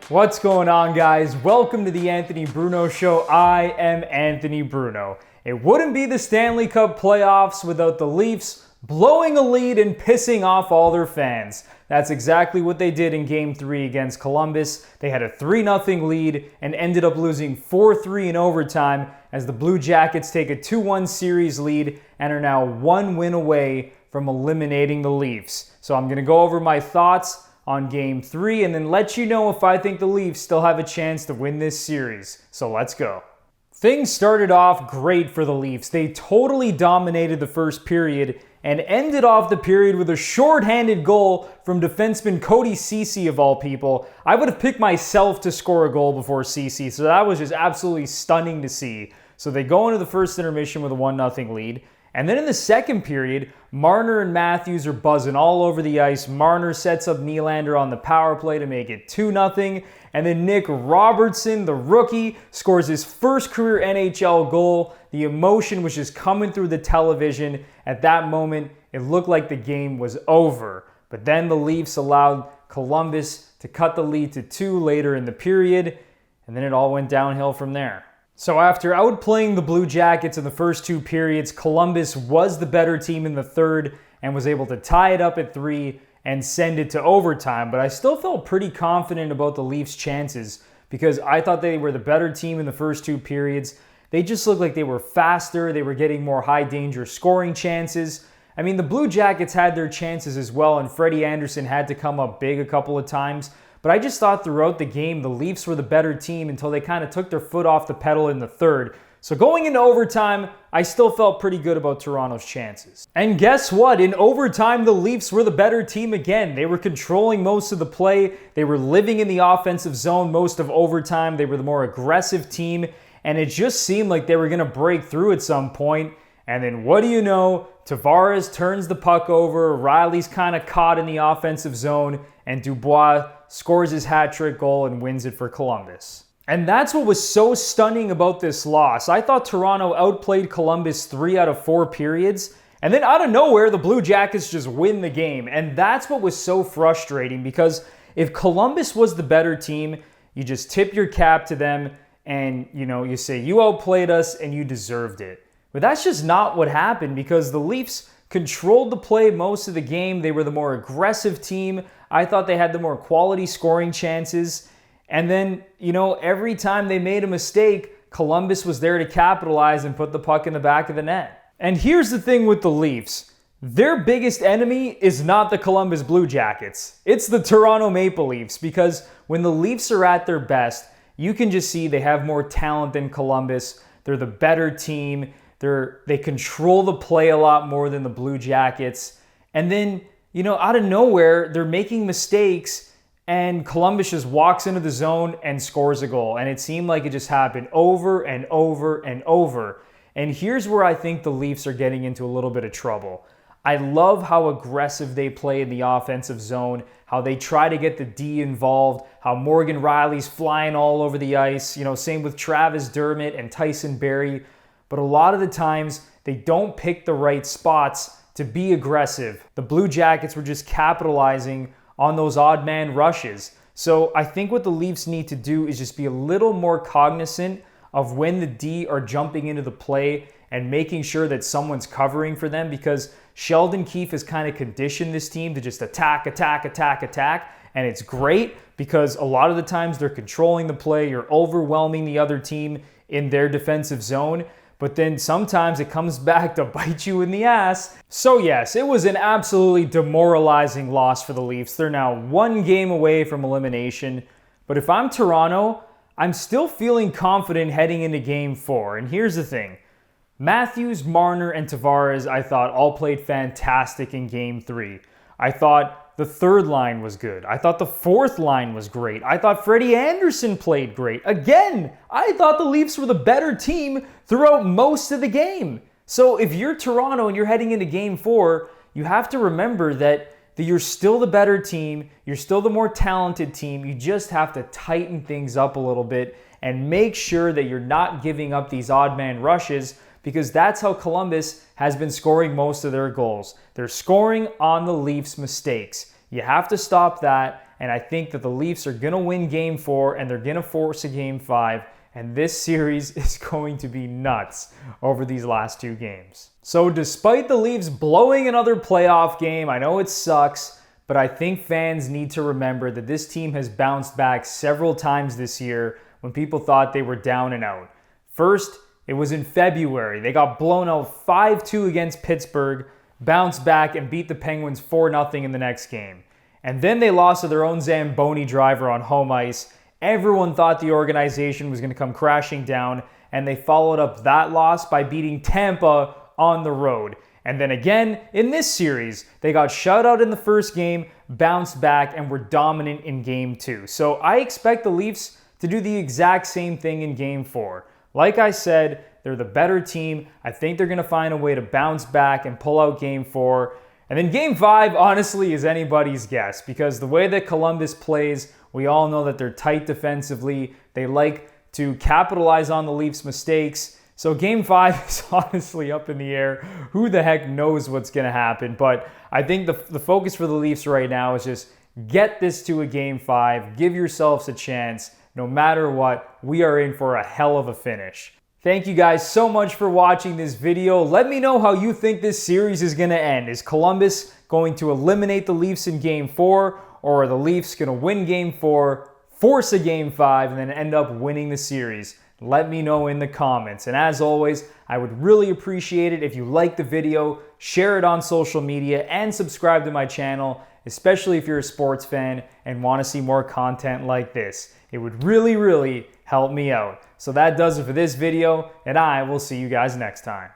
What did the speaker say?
What's going on, guys? Welcome to the Anthony Bruno Show. I am Anthony Bruno. It wouldn't be the Stanley Cup playoffs without the Leafs blowing a lead and pissing off all their fans. That's exactly what they did in Game 3 against Columbus. They had a 3-0 lead and ended up losing 4-3 in overtime as the Blue Jackets take a 2-1 series lead and are now one win away from eliminating the Leafs. So I'm going to go over my thoughts on Game 3 and then let you know if I think the Leafs still have a chance to win this series. So let's go. Things started off great for the Leafs. They totally dominated the first period and ended off the period with a shorthanded goal from defenseman Cody Ceci of all people. I would have picked myself to score a goal before Ceci, so that was just absolutely stunning to see. So they go into the first intermission with a 1-0 lead. And then in the second period, Marner and Matthews are buzzing all over the ice. Marner sets up Nylander on the power play to make it 2-0. And then Nick Robertson, the rookie, scores his first career NHL goal. The emotion was just coming through the television. At that moment, it looked like the game was over. But then the Leafs allowed Columbus to cut the lead to 2 later in the period. And then it all went downhill from there. So after outplaying the Blue Jackets in the first 2 periods, Columbus was the better team in the third and was able to tie it up at 3 and send it to overtime. But I still felt pretty confident about the Leafs' chances because I thought they were the better team in the first 2 periods. They just looked like they were faster. They were getting more high-danger scoring chances. I mean, the Blue Jackets had their chances as well, and Freddie Anderson had to come up big a couple of times. But I just thought throughout the game, the Leafs were the better team until they kind of took their foot off the pedal in the third. So going into overtime, I still felt pretty good about Toronto's chances. And guess what? In overtime, the Leafs were the better team again. They were controlling most of the play. They were living in the offensive zone most of overtime. They were the more aggressive team. And it just seemed like they were going to break through at some point. And then what do you know? Tavares turns the puck over. Riley's kind of caught in the offensive zone. And Dubois scores his hat-trick goal and wins it for Columbus. And that's what was so stunning about this loss. I thought Toronto outplayed Columbus 3 out of 4 periods, and then out of nowhere, the Blue Jackets just win the game. And that's what was so frustrating because if Columbus was the better team, you just tip your cap to them and, you say, you outplayed us and you deserved it. But that's just not what happened because the Leafs controlled the play most of the game. They were the more aggressive team. I thought they had the more quality scoring chances. And then, every time they made a mistake, Columbus was there to capitalize and put the puck in the back of the net. And here's the thing with the Leafs. Their biggest enemy is not the Columbus Blue Jackets. It's the Toronto Maple Leafs because when the Leafs are at their best, you can just see they have more talent than Columbus. They're the better team. They control the play a lot more than the Blue Jackets. And then, out of nowhere, they're making mistakes and Columbus just walks into the zone and scores a goal. And it seemed like it just happened over and over and over. And here's where I think the Leafs are getting into a little bit of trouble. I love how aggressive they play in the offensive zone, how they try to get the D involved, how Morgan Riley's flying all over the ice, same with Travis Dermott and Tyson Barrie. But a lot of the times, they don't pick the right spots to be aggressive. The Blue Jackets were just capitalizing on those odd man rushes. So I think what the Leafs need to do is just be a little more cognizant of when the D are jumping into the play and making sure that someone's covering for them because Sheldon Keefe has kind of conditioned this team to just attack. And it's great because a lot of the times they're controlling the play. You're overwhelming the other team in their defensive zone. But then sometimes it comes back to bite you in the ass. So yes, it was an absolutely demoralizing loss for the Leafs. They're now 1 game away from elimination. But if I'm Toronto, I'm still feeling confident heading into Game 4. And here's the thing. Matthews, Marner, and Tavares, I thought, all played fantastic in Game 3. I thought the third line was good. I thought the fourth line was great. I thought Freddie Anderson played great. Again, I thought the Leafs were the better team throughout most of the game. So if you're Toronto and you're heading into Game 4, you have to remember that you're still the better team. You're still the more talented team. You just have to tighten things up a little bit and make sure that you're not giving up these odd man rushes because that's how Columbus has been scoring most of their goals. They're scoring on the Leafs' mistakes. You have to stop that. and I think that the Leafs are going to win Game 4 and they're going to force a Game 5, and this series is going to be nuts over these last 2 games. So despite the Leafs blowing another playoff game, I know it sucks, but I think fans need to remember that this team has bounced back several times this year when people thought they were down and out. First, it was in February. They got blown out 5-2 against Pittsburgh, bounced back and beat the Penguins 4-0 in the next game. And then they lost to their own Zamboni driver on home ice. Everyone thought the organization was going to come crashing down, and they followed up that loss by beating Tampa on the road. And then again, in this series, they got shut out in the first game, bounced back, and were dominant in Game 2. So I expect the Leafs to do the exact same thing in Game 4. Like I said, they're the better team. I think they're going to find a way to bounce back and pull out Game 4. And then Game 5, honestly, is anybody's guess, because the way that Columbus plays, we all know that they're tight defensively. They like to capitalize on the Leafs' mistakes. So Game 5 is honestly up in the air. Who the heck knows what's going to happen? But I think the focus for the Leafs right now is just get this to a Game 5. Give yourselves a chance. No matter what, we are in for a hell of a finish. Thank you guys so much for watching this video. Let me know how you think this series is going to end. Is Columbus going to eliminate the Leafs in Game 4? Or are the Leafs going to win Game 4, force a Game 5, and then end up winning the series? Let me know in the comments. And as always, I would really appreciate it if you like the video, share it on social media, and subscribe to my channel, especially if you're a sports fan and want to see more content like this. It would really, really help me out. So that does it for this video, and I will see you guys next time.